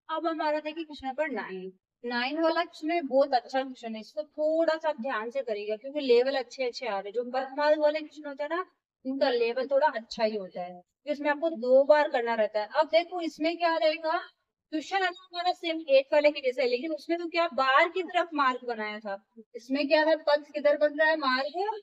अब हमारा देखिए क्वेश्चन नंबर 9 वाला क्वेश्चन है, बहुत अच्छा क्वेश्चन है, इसको थोड़ा सा आप ध्यान से करिएगा क्योंकि लेवल अच्छे अच्छे आ रहे हैं। जो बर्फमाल वाले क्वेश्चन होता है ना, इनका लेवल थोड़ा अच्छा ही होता है, तो इसमें आपको 2 बार करना रहता है। अब देखो इसमें क्या रहेगा, क्वेश्चन है हमारा सेम 8 वाले के जैसे है, लेकिन उसमें तो क्या बाहर की तरफ मार्क बनाया था, इसमें क्या है पथ किधर बन रहा है, मार्क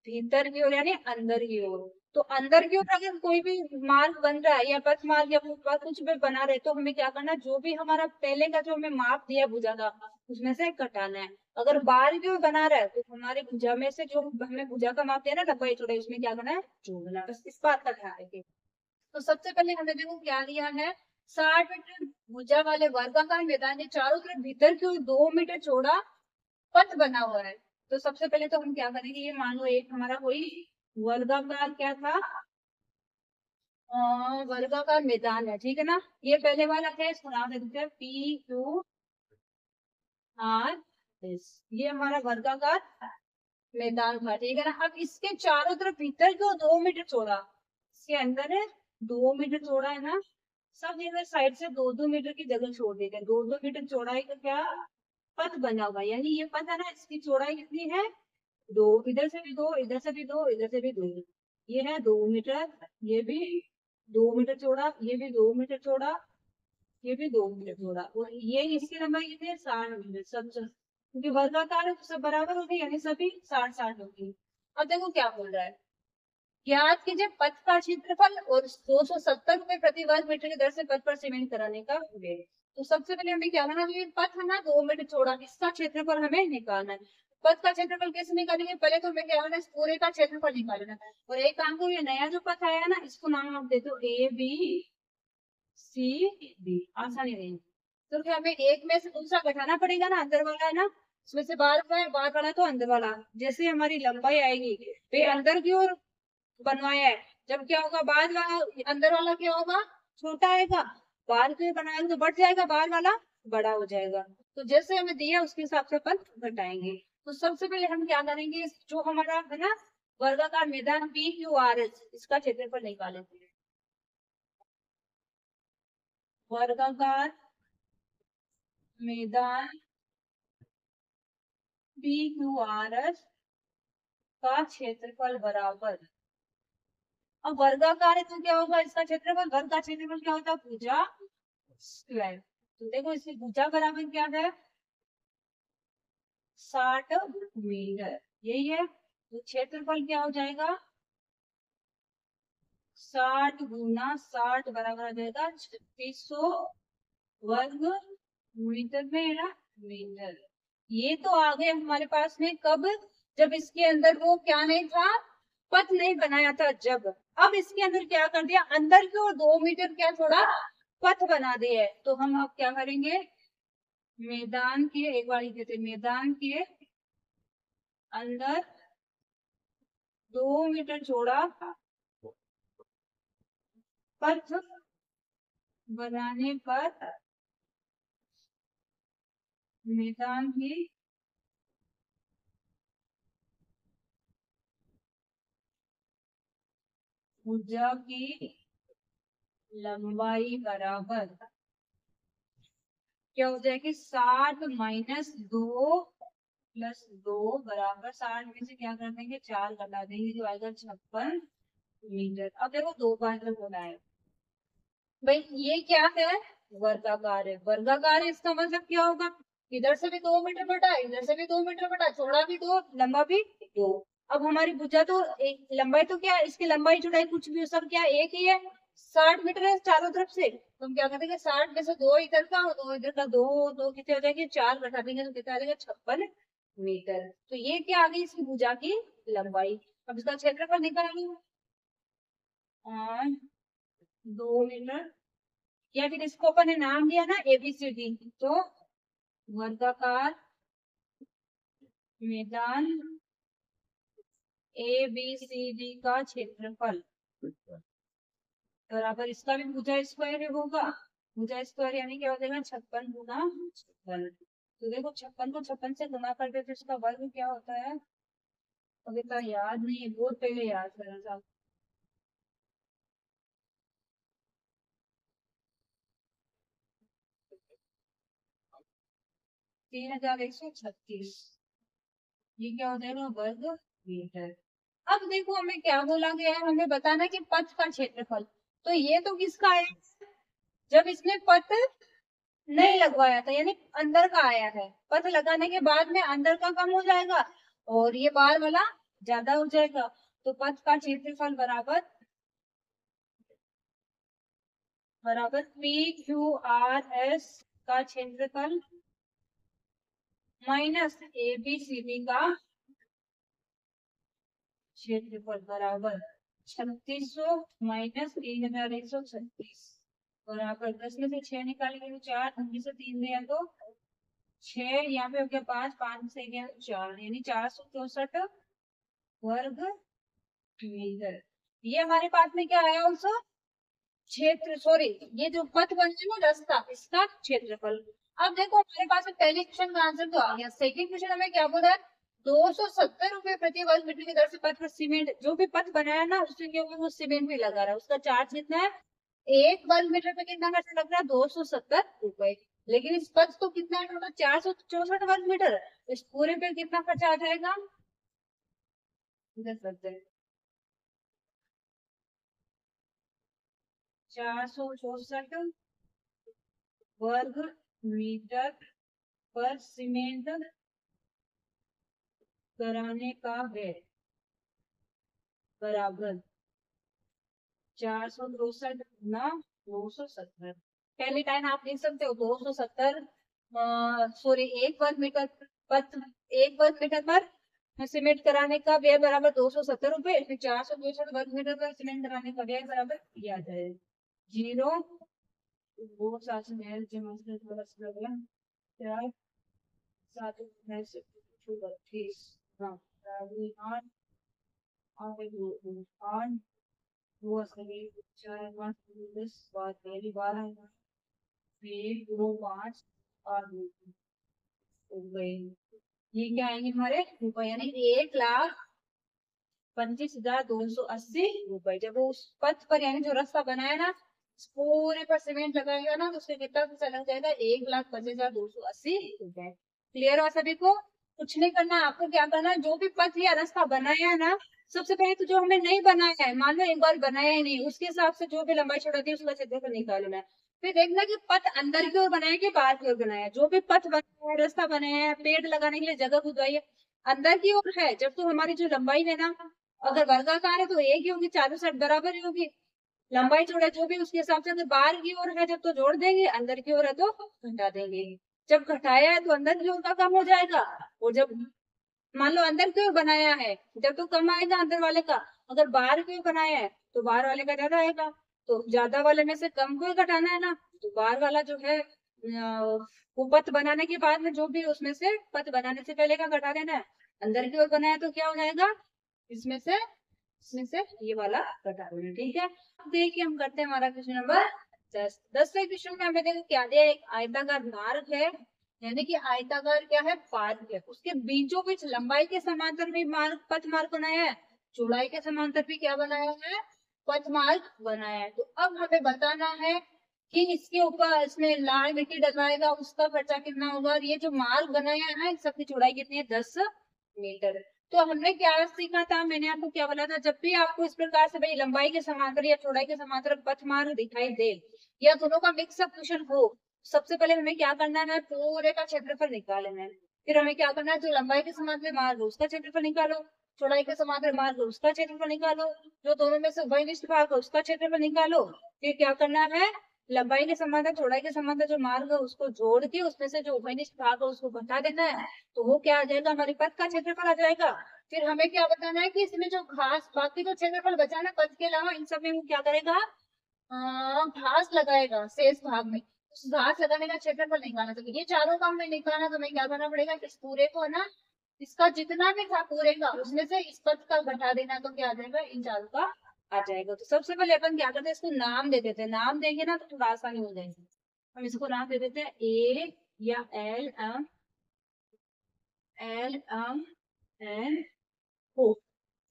भीतर की ओर यानी अंदर की ओर। तो अंदर की ओर अगर कोई भी मार्ग बन रहा है या पथ मार्ग या कुछ भी बना रहे, तो हमें क्या करना है, जो भी हमारा पहले का जो हमें माप दिया भुजा का, उसमें से कटाना है। अगर बाहर की ओर बना रहा है तो हमारे भुजा में से जो हमें भुजा का माप दिया ना लंबाई चौड़ाई, उसमें क्या करना है, जोड़ना है। बस इस बात का ध्यान रखिए। तो सबसे पहले हमें देखो क्या दिया है, 60 मीटर भुजा वाले वर्गाकार मैदान के चारों तरफ भीतर की ओर 2 मीटर चौड़ा पथ बना हुआ है। तो सबसे पहले तो हम क्या करेंगे, ये मान लो एक हमारा कोई वर्गाकार क्या था, वर्गाकार मैदान है, ठीक है ना। ये पहले वाला क्या है, इसको नाम दे देते हैं PQRS। ये हमारा वर्गाकार मैदान था, ठीक है ना। अब इसके चारों तरफ भीतर क्यों 2 मीटर चौड़ा, इसके अंदर है 2 मीटर चौड़ा है ना, सब जगह साइड से 2-2 मीटर की जगह छोड़ देते हैं। 2-2 मीटर चौड़ाई का क्या पथ बना हुआ है, यानी ये पथ है ना, इसकी चौड़ाई कितनी है, 2, इधर से भी 2, इधर से भी 2, इधर से भी 2, ये है 2 मीटर, ये भी 2 मीटर चौड़ा, ये भी 2 मीटर चौड़ा, ये भी 2 मीटर चौड़ा, और ये इसकी लंबाई कितनी है, 60 मीटर। सब क्योंकि वर्गाकार है तो सब बराबर होगी, यानी सभी 60-60 होगी। अब देखो क्या बोल रहा है, ज्ञात कीजिए पथ का क्षेत्रफल और 270 रुपए प्रति वर्ग मीटर की दर से पथ पर सीमेंट कराने का व्यय। तो सबसे पहले हमें क्या करना है, पथ है ना 2 मीटर चौड़ा, इसका क्षेत्रफल हमें निकालना है। पथ का क्षेत्रफल कैसे निकालेंगे, पहले तो हमें क्या करना है, इस पूरे का क्षेत्रफल निकालना है। और एक काम को, ये नया जो पथ आया है ना, इसको नाम आप दे दो ABCD, आसानी रहेगी। तो फिर हमें एक में से दूसरा घटाना पड़ेगा ना, अंदर वाला है ना, इसमें से बाहर का है, बाहर वाला तो अंदर वाला। जैसे हमारी लंबाई आएगी, तो अंदर की ओर बनवाया है, जब क्या होगा, बाहर वाला अंदर वाला क्या होगा, छोटा आएगा, बाहर के बनाएंगे तो बढ़ जाएगा, बाहर वाला बड़ा हो जाएगा। तो जैसे हमें दिया उसके हिसाब से अपन घटाएंगे। तो सबसे पहले हम क्या करेंगे, जो हमारा है ना वर्गाकार मैदान PQRS, इसका क्षेत्रफल निकालेंगे। वर्गाकार मैदान PQRS का क्षेत्रफल बराबर, अब वर्गाकार है तो क्या होगा, इसका क्षेत्रफल, वर्ग का क्षेत्रफल क्या होता है, भुजा स्क्वायर। तो देखो इसकी भुजा बराबर क्या है, 60 मीटर, यही है। तो क्षेत्रफल क्या हो जाएगा, 60 × 60 बराबर आ जाएगा 3600 वर्ग मीटर में, है ना, मीटर। ये तो आ गए हमारे पास में कब, जब इसके अंदर वो क्या नहीं था, पथ नहीं बनाया था जब। अब इसके अंदर क्या कर दिया, अंदर की ओर 2 मीटर क्या थोड़ा पथ बना दिया है। तो हम अब क्या करेंगे, मैदान के, एक बार कहते मैदान के अंदर 2 मीटर चौड़ा पथ बनाने पर मैदान की भुजा की लंबाई बराबर क्या हो जाएगी, 60 - 2 + 2 बराबर 60 में से क्या कर देंगे, 4 घटा देंगे, जो आएगा 56 मीटर। अब देखो 2 बार तक होना है भाई, ये क्या है, वर्गाकार है। वर्गाकार है इसका मतलब क्या होगा, इधर से भी 2 मीटर बटा, इधर से भी 2 मीटर बटा, चौड़ा भी 2, लंबा भी 2। अब हमारी भुजा तो एक, लंबाई तो क्या है, इसकी लंबाई चौड़ाई कुछ भी हो, सब क्या एक ही है, 60 मीटर है चारों तरफ से। तो हम क्या करेंगे, 60 में से 2 इधर का और 2 इधर का, दो दो कितने हो जाएंगे, 4 घटा देंगे तो कितना आ जाएगा, 56 मीटर। तो ये क्या आ गई, इसकी भुजा की लंबाई। अब इसका क्षेत्रफल निकालेंगे, 2 मीटर, या फिर इसको अपन ने नाम दिया ना ABCD, तो वर्गाकार मैदान ABCD का क्षेत्रफल बराबर, इसका भी भुजा स्क्वायर होगा। भुजा स्क्वायर यानी क्या हो जाएगा, 56 × 56। तो देखो 56 को 56 से गुना कर दे तो इसका वर्ग क्या होता है, अब इतना याद नहीं है, बहुत पहले याद करना था। 3136, ये क्या हो जाएगा वर्ग मीटर। अब देखो हमें क्या बोला गया है, हमें बताना कि पथ का क्षेत्रफल। तो ये तो किसका आया, जब इसने पथ नहीं लगवाया था, यानी अंदर का आया है। पथ लगाने के बाद में अंदर का कम हो जाएगा और ये बाहर वाला ज्यादा हो जाएगा। तो पथ का क्षेत्रफल बराबर बराबर पी क्यू आर एस का क्षेत्रफल minus A B C D का क्षेत्रफल बराबर 3600 माइनस 3136 बराबर 10 में से 6 निकालेंगे तो 4, 19 से 3 गया तो 6, यहाँ पे हो गया 5, 5 से गया तो 4, यानी 464 वर्ग मीटर। ये हमारे पास में क्या आया ऑल्सो क्षेत्र, सॉरी ये जो पथ बन है ना रास्ता, इसका क्षेत्रफल। अब देखो हमारे पास में पहले क्वेश्चन का आंसर तो आ गया। सेकंड क्वेश्चन हमें क्या बोला है, 270 रुपए प्रति वर्ग मीटर की दर से पथ पर सीमेंट, जो भी पथ बनाया ना उसके ऊपर वो सीमेंट भी लगा रहा है, उसका चार्ज कितना है, 1 वर्ग मीटर पे कितना खर्चा लग रहा है, 270 रुपए। लेकिन इस पथ तो कितना है टोटल, 464 वर्ग मीटर, इस पूरे पे कितना खर्चा आ जाएगा, 464 वर्ग मीटर पर सीमेंट कराने का व्यय बराबर 464 गुना 270। पहली लाइन आप लिख सकते हो 270, सॉरी 1 वर्ग मीटर पर 1 वर्ग मीटर पर सीमेंट कराने का व्यय बराबर 270 रुपए, फिर 464 वर्ग मीटर पर सीमेंट कराने का व्यय बराबर किया जाए 0, वो 7 में जमा से 4, 7 में से 32, हाँ, on वो सही 4, 5, 10 बार पहली बार आएगा, फिर 2, 5 और 2 ये क्या आएंगे हमारे रुपए, यानी 1,25,280 रुपए। जब वो उस पथ पर यानी जो रास्ता बनाया ना पूरे पर सीमेंट लगाएगा ना तो उसके कितना पैसा लग जाएगा, 1,25,280 रुपए। क्लियर हो सभी को, कुछ नहीं करना है आपको, क्या करना है, जो भी पथ या रास्ता बनाया है ना, सबसे पहले तो जो हमने नहीं बनाया है, मान लो एक बार बनाया ही नहीं, उसके हिसाब से जो भी लंबाई चौड़ाई है उसका क्षेत्रफल निकालना है। फिर देखना कि पथ अंदर की ओर बनाया कि बाहर की ओर बनाया है। जो भी पथ बनाया है, रास्ता बनाया है, पेड़ लगाने के लिए जगह खुदवाई है, अंदर की ओर है, जब तो हमारी जो लंबाई है ना, अगर वर्गाकार है तो एक ही होगी, चारों साइड बराबर ही होगी लंबाई चौड़ाई जो भी उसके हिसाब से। अगर बाहर की ओर है जब तो जोड़ देंगे, अंदर की ओर है तो घटा देंगे। जब घटाया है तो अंदर की ओर का कम हो जाएगा, और जब मान लो अंदर की ओर बनाया है जब तो कम आएगा अंदर वाले का, अगर बाहर की ओर बनाया है तो बाहर वाले का ज्यादा आएगा। तो ज्यादा वाले में से कम को ही घटाना है ना, तो बाहर वाला जो है वो पथ बनाने के बाद में जो भी उसमें से पथ बनाने से पहले का घटा देना है। अंदर की ओर बनाया तो क्या हो जाएगा, इसमें से ये वाला घटा देना, ठीक है। अब देखिए हम करते हैं हमारा क्वेश्चन नंबर 10वें क्वेश्चन में हमें देखो क्या दिया है, एक आयताकार मार्ग है, यानी कि आयताकार क्या है, मार्ग है, उसके बीचों बीच लंबाई के समांतर भी मार्ग पथ मार्ग बनाया है, चौड़ाई के समांतर भी क्या बनाया है, पथ मार्ग बनाया है। तो अब हमें बताना है कि इसके ऊपर इसमें लाल मिट्टी डलवाएगा उसका खर्चा कितना होगा, और ये जो मार्ग बनाया है ना, सबकी चौड़ाई कितनी है, 10 मीटर। तो हमने क्या सीखा था, मैंने आपको क्या बोला था, जब भी आपको इस प्रकार से भाई लंबाई के समांतर या चौड़ाई के समांतर पथ मार्ग दिखाई दे या दोनों का मिक्सअप क्वेश्चन हो, सबसे पहले हमें क्या करना है, पूरे का क्षेत्रफल निकालना है। फिर हमें क्या करना है, जो लंबाई के समांतर मार्ग उसका क्षेत्रफल निकालो, चौड़ाई के समांतर मार्ग उसका क्षेत्रफल निकालो, जो दोनों में से उभयनिष्ठ भाग है उसका क्षेत्रफल निकालो। फिर क्या करना है, लंबाई के समांतर चौड़ाई के समांतर जो मार्ग है उसको जोड़ के उसमें से जो उभयनिष्ठ भाग है उसको घटा देना है, तो वो क्या आ जाएगा, हमारे पथ का क्षेत्रफल आ जाएगा। फिर हमें क्या बताना है कि इसमें जो घास बाकी जो क्षेत्रफल बचा ना पथ के अलावा, इन सब में वो क्या करेगा, घास लगाएगा शेष भाग में, उस घास लगाने का क्षेत्रफल निकालना। तो ये चारों का हमें निकालना, तो हमें क्या करना पड़ेगा, इस पूरे को है ना, इसका जितना भी था पूरे का उसमें से इस पथ का घटा देना, तो क्या आ जाएगा, इन चारों का आ जाएगा। तो सबसे पहले अपन क्या करते हैं, इसको नाम दे देते हैं, नाम देंगे ना तो थोड़ा आसानी हो जाएगी। हम इसको नाम दे देते हैं ए या एल एम एन ओ,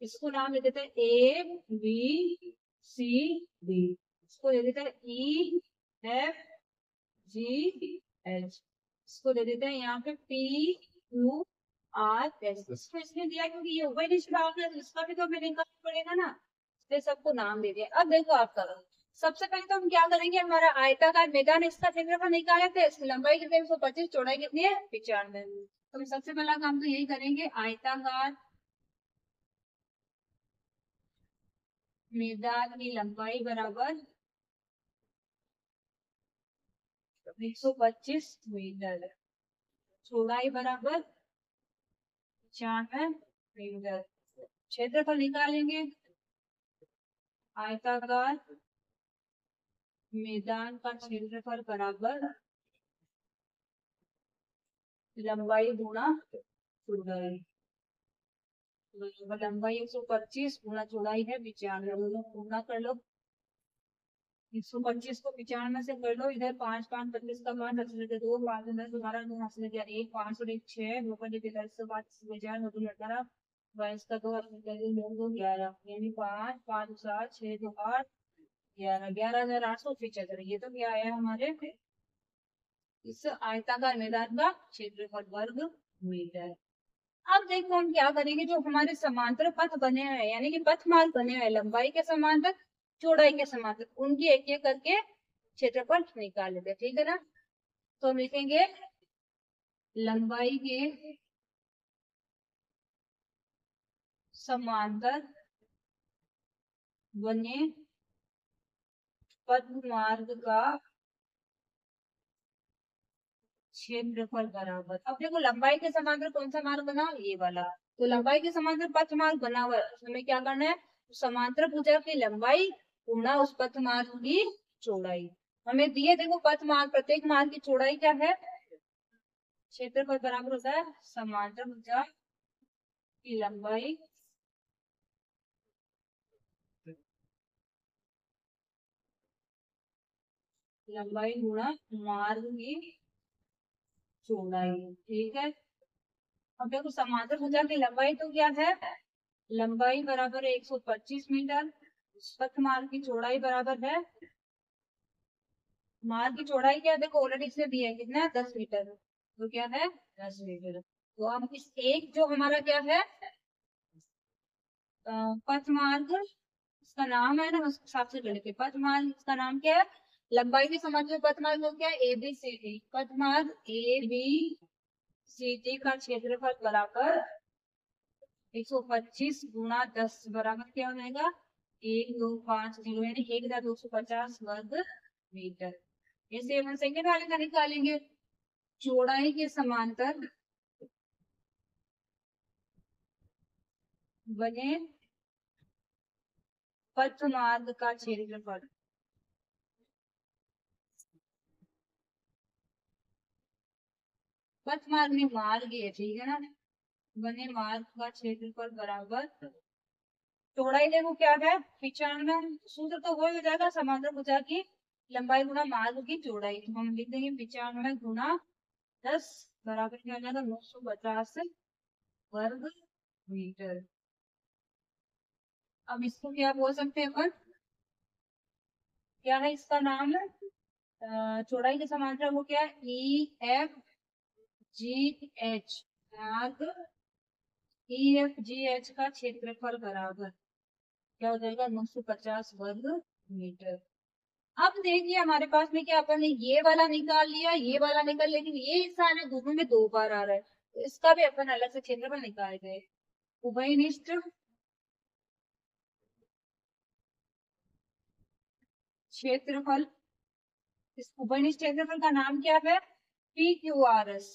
इसको नाम दे देते हैं ए बी सी डी, इसको दे देते हैं ई एफ जी एच, इसको दे देते हैं यहाँ पे PQRS। इसको इसलिए दिया क्योंकि ये उभयनिष्ठ भाग है, तो इसका भी तो हमें निकालना पड़ेगा ना, इसलिए सबको नाम दे दिया। अब देखो आप करो, सबसे पहले तो हम क्या करेंगे, हमारा आयताकार मैदान, इसका क्षेत्रफल निकाले थे, इसकी लंबाई कितनी है 125, चौड़ाई कितनी है 95। तो सबसे पहला काम तो यही करेंगे, आयताकार मैदान की लंबाई बराबर 125 मीटर, चौड़ाई बराबर 95 मीटर। क्षेत्रफल निकालेंगे, आयताकार मैदान का क्षेत्रफल बराबर लंबाई गुणा चौड़ाई। लंबाई 125 गुणा चौड़ाई है 95, दोनों गुणा कर लो। 125 को 95 से कर लो, इधर 5 5 25 का 5 10 2 5 10 12 2 हाथ में 1 5 और 1 6 2 5 10 से 5 में 4 9 2 18 22 का 2 9 2 11 यानी 5 5 7 6 2 8 11 11,875। ये तो क्या आया हमारे इस आयताकार मैदान का क्षेत्रफल वर्ग मीटर। अब देखो हम क्या करेंगे, जो हमारे समांतर पथ बने हुए हैं, यानी कि पथ मार्ग बने हुए हैं लंबाई के समांतर चौड़ाई के समांतर, उनकी एक एक करके क्षेत्रफल निकाल लेते हैं, ठीक है ना। तो हम लिखेंगे लंबाई के समांतर बने पथ मार्ग का क्षेत्रफल बराबर। अब देखो लंबाई के समांतर कौन सा मार्ग बना, ये वाला। तो लंबाई के समांतर पथ मार्ग बना हुआ है, हमें क्या करना है, समांतर भुजा की लंबाई गुणा उस पथ मार्ग की चौड़ाई। हमें दिए देखो पथ मार्ग, प्रत्येक मार्ग की चौड़ाई क्या है, क्षेत्रफल बराबर होता है समांतर भुजा की लंबाई गुणा मार्ग की चौड़ाई, ठीक है। अब देखो समांतर भुजा की लंबाई तो क्या है, लंबाई बराबर है 125 मीटर, पथ मार्ग की चौड़ाई बराबर है, मार्ग की चौड़ाई क्या है, देखो ऑलरेडी इसने दिया है कितना है 10 मीटर, तो क्या है 10 मीटर। तो अब इस एक जो हमारा क्या है पथ मार्ग, इसका नाम है ना, उस हिसाब से कर लेते हैं। पथ मार्ग इसका नाम क्या है, लंबाई के समांतर पथ मार्ग हो क्या है ABCD, पथ मार्ग ABCD का क्षेत्रफल बराबर 125 गुणा 10 बराबर क्या हो जाएगा 1250, यानी 1250 वर्ग मीटर। इसे हम सेकेंड वाले का निकालेंगे, चौड़ाई के समांतर बने पथ मार्ग का क्षेत्रफल, पथ मार्ग में मार्ग है, ठीक है ना, बने मार्ग का क्षेत्रफल बराबर चौड़ाई देखो क्या है 95, सूत्र तो वही हो जाएगा समांतर भुजा की लंबाई गुणा मार्ग की चौड़ाई। तो हम लिख देंगे 95 गुणा 10 बराबर क्या हो जाएगा 950 वर्ग मीटर। अब इसको क्या बोल सकते हैं अपन, क्या है इसका नाम है चौड़ाई के समांतर वो क्या है EFGH, मार्ग EFGH का क्षेत्रफल बराबर क्या हो जाएगा 950 वर्ग मीटर। अब देखिए हमारे पास में क्या, अपन ने ये वाला निकाल लिया, ये वाला निकाल, लेकिन ये हिस्सा है दोनों में 2 बार आ रहा है, तो इसका भी अपन अलग से क्षेत्रफल निकाल गए। उभयनिष्ठ क्षेत्रफल, इस उभयनिष्ठ क्षेत्रफल का नाम क्या है PQRS,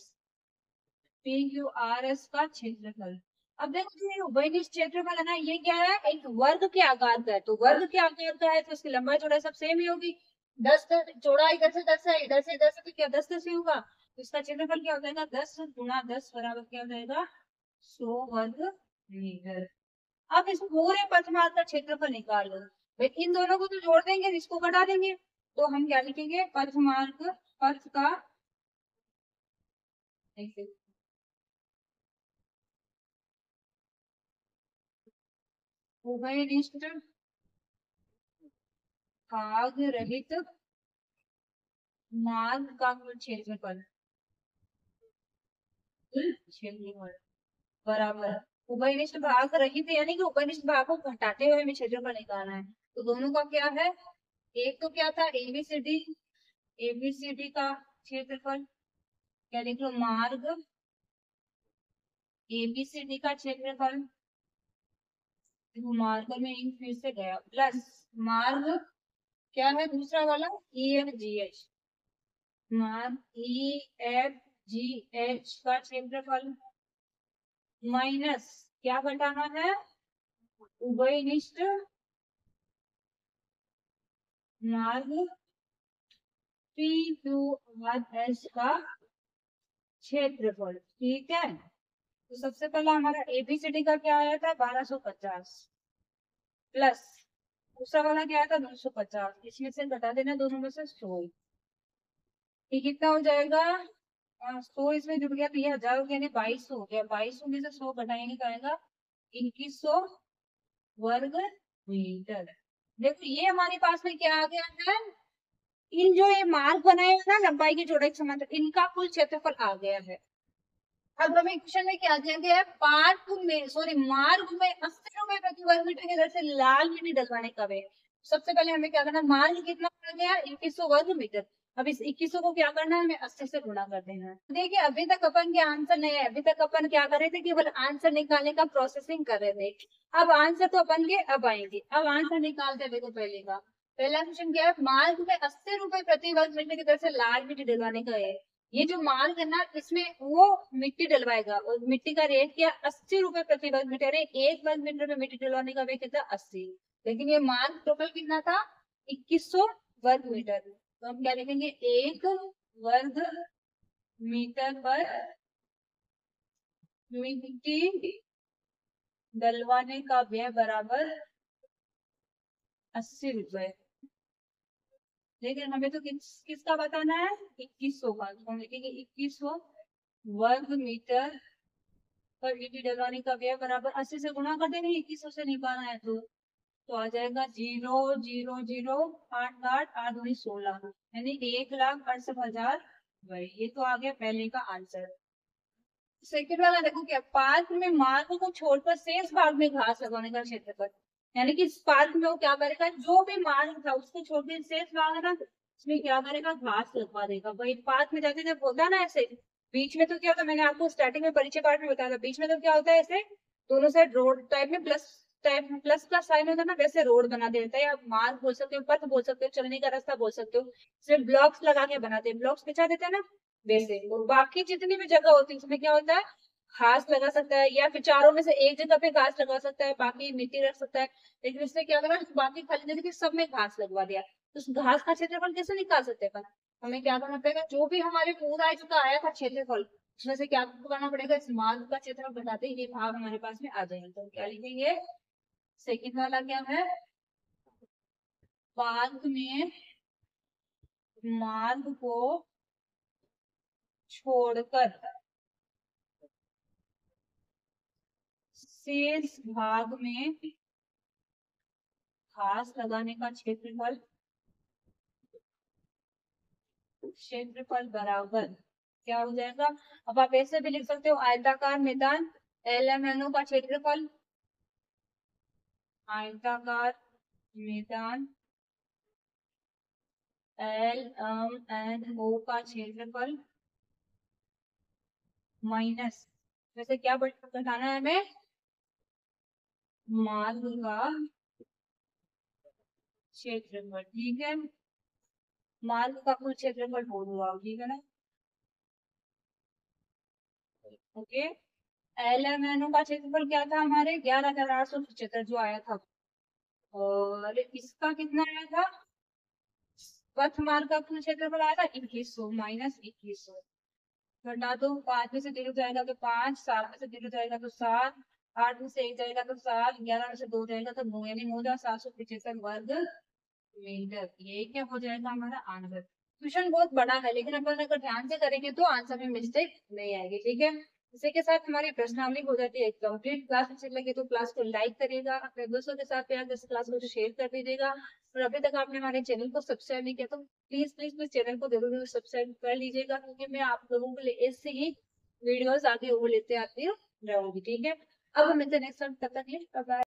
PQRS का क्षेत्रफल। अब देखो जो ये उभयनिष्ठ क्षेत्रफल है ना, ये क्या है एक वर्ग के आकार का है, तो वर्ग के आकार का है तो इसकी लंबाई चौड़ाई सब सेम ही होगी। 10 चौड़ाई 10 से 10 है, 10 से 10 है तो क्या 10 10 ही होगा, तो इसका क्षेत्रफल क्या हो जाएगा 10 गुणा 10 बराबर क्या हो जाएगा 100 वर्ग मीटर। अब इस पूरे पथमार्ग का क्षेत्रफल निकाल लो, भाई इन दोनों को तो जोड़ देंगे, इसको घटा देंगे, तो हम क्या लिखेंगे पथमार्ग, पथ का उभयनिष्ठ भाग रहित मार्ग का कुल क्षेत्रफल, क्षेत्रफल बराबर उभयनिष्ठ भाग रहित है, यानी कि उभयनिष्ठ भाग को घटाते हुए हमें क्षेत्रफल निकालना है। तो दोनों का क्या है, एक तो क्या था एबीसीडी, एबीसीडी का क्षेत्रफल, क्या लिख लो, मार्ग एबीसीडी का क्षेत्रफल, मार्ग में इन फिर से गया, प्लस मार्ग क्या है दूसरा वाला ई एफ जी एच, मार्ग ई एफ जी एच का क्षेत्रफल, माइनस क्या घटाना है, उभयनिष्ठ मार्ग पी क्यू आर एस का क्षेत्रफल। ठीक है, तो सबसे पहला हमारा एबीसीडी का क्या आया था 1250, प्लस दूसरा वाला क्या आया था 250, इसमें से घटा देना दोनों में से 100, ये कितना हो जाएगा, 100 इसमें जुड़ गया तो ये 1000 हो गया, यानी 2200 हो गया, 2200 में से 100 घटाएंगे क्या आएगा 2100 वर्ग मीटर। देखो ये हमारे पास में क्या आ गया है, इन जो ये मार्ग बनाए हैं ना लंबाई की चौड़ाई के समांतर, इनका कुल क्षेत्रफल आ गया है। अब हमें क्वेश्चन में क्या दिया गया है, पार्क में सॉरी मार्ग में 80 रुपए प्रति वर्ग मीटर की दर से लाल मिट्टी डलवाने का वे। सबसे पहले हमें क्या करना है, मार्ग कितना आ गया 2100 वर्ग मीटर, अब इस 2100 को क्या करना है, हमें 80 से गुणा कर देना है। देखिए अभी तक अपन के आंसर नहीं है, अभी तक अपन क्या कर रहे थे, केवल आंसर निकालने का प्रोसेसिंग कर रहे थे। अब आंसर तो अपन के अब आएंगे, अब आंसर निकालते देखो पहले का। पहला क्वेश्चन क्या है, मार्ग में 80 रुपए प्रति वर्ग मीटर की दर से लाल मिट्टी डलवाने का है। ये जो मार्ग है ना इसमें वो मिट्टी डलवाएगा, और मिट्टी का रेट क्या 80 रुपए प्रति वर्ग मीटर है, एक वर्ग मीटर में मिट्टी डलवाने का वे कितना 80, लेकिन ये मार्ग टोटल कितना था 2100 वर्ग मीटर, तो हम क्या लिखेंगे, एक वर्ग मीटर पर मिट्टी डलवाने का व्यय बराबर 80 रुपए। लेकिन हमें तो किसका बताना है 2100 का, तो हम लिखेंगे 2100 वर्ग मीटर पर मिट्टी डलवाने का व्यय बराबर 80 से गुणा कर देंगे, 2100 से निकालना है तो आ जाएगा 0 0 0 8 8 8 यानी 1,68,000। भाई ये तो आ गया पहले का आंसर। सेकंड वाला देखो क्या, पार्क में मार्ग को छोड़कर शेष भाग में घास लगाने का क्षेत्रफल, यानी कि इस पार्क में वो क्या करेगा, जो भी मार्ग था उसको छोड़ के शेष भाग है ना उसमें क्या करेगा, घास लगवा देगा। वही पार्क में जाते जब होता है ना ऐसे, बीच में तो क्या होता है, मैंने आपको स्टार्टिंग में परिचय पार्ट में बताया था, बीच में तो क्या होता है ऐसे दोनों साइड रोड टाइप में प्लस टाइप प्लस का साइन होता है ना, वैसे रोड बना देता है, या मार्ग बोल सकते हो, पथ बोल सकते हो, चलने का रास्ता बोल सकते हो, सिर्फ ब्लॉक्स लगा के बनाते हैं, ब्लॉक्स बिछा देते हैं ना वैसे। और बाकी जितनी भी जगह होती है उसमें क्या होता है, घास लगा सकता है, या फिर चारों में से एक जगह पे घास लगा सकता है, बाकी मिट्टी रख सकता है। लेकिन इसने क्या करा, बाकी खाली जगह सब में घास लगवा दिया, तो उस घास का क्षेत्रफल कैसे निकाल सकते हैं, हमें क्या करना पड़ेगा, जो भी हमारे पूरा जो आया था क्षेत्रफल उसमें से क्या करना पड़ेगा, इस मार्ग का क्षेत्रफल बताते ही ये भाग हमारे पास में आ जाएंगे। तो क्या लिखेंगे, सेकंड वाला क्या है, पार्क में मार्ग को छोड़कर शेष भाग में घास लगाने का क्षेत्रफल, क्षेत्रफल बराबर क्या हो जाएगा। अब आप ऐसे भी लिख सकते हो, आयताकार मैदान LMNO का क्षेत्रफल, आयताकार मैदान LMNO का क्षेत्रफल माइनस, वैसे क्या घटाना है हमें, मार्ग का क्षेत्रफल। ठीक है, मार्ग का कुल क्षेत्रफल बोल हुआ, ठीक है ना। ओके, LMNO का क्षेत्रफल क्या था हमारे 11,875 जो आया था, और इसका कितना आया था, पथ मार्ग का कुल क्षेत्रफल आया था 2100 माइनस 2100, घटा दो, 5 में से 0 जाएगा तो 5, 7 में से 0 जाएगा तो 7, 8 में से 1 जाएगा तो 7, 11 में से 2 जाएगा तो 9, यानी 9,775 वर्ग मीटर। ये क्या हो जाएगा हमारा आंसर। क्वेश्चन बहुत बड़ा है, लेकिन अपन अगर ध्यान से करेंगे तो आंसर में मिस्टेक नहीं आएगी। ठीक है, इसी के साथ हमारी प्रश्नावली हो जाती है कंप्लीट। क्लास अच्छी लगे तो क्लास को लाइक करिएगा, अपने दोस्तों के साथ प्यार से क्लास को शेयर कर दीजिएगा, और अभी तक आपने हमारे चैनल को सब्सक्राइब नहीं किया तो प्लीज प्लीज प्लीज चैनल को जरूर सब्सक्राइब कर लीजिएगा, क्योंकि मैं आप लोगों के लिए ऐसे ही वीडियोस आगे वो लेते आती रहूंगी, ठीक है। अब हम मिलते हैं नेक्स्ट टाइम, तब तक के लिए बाय बाय।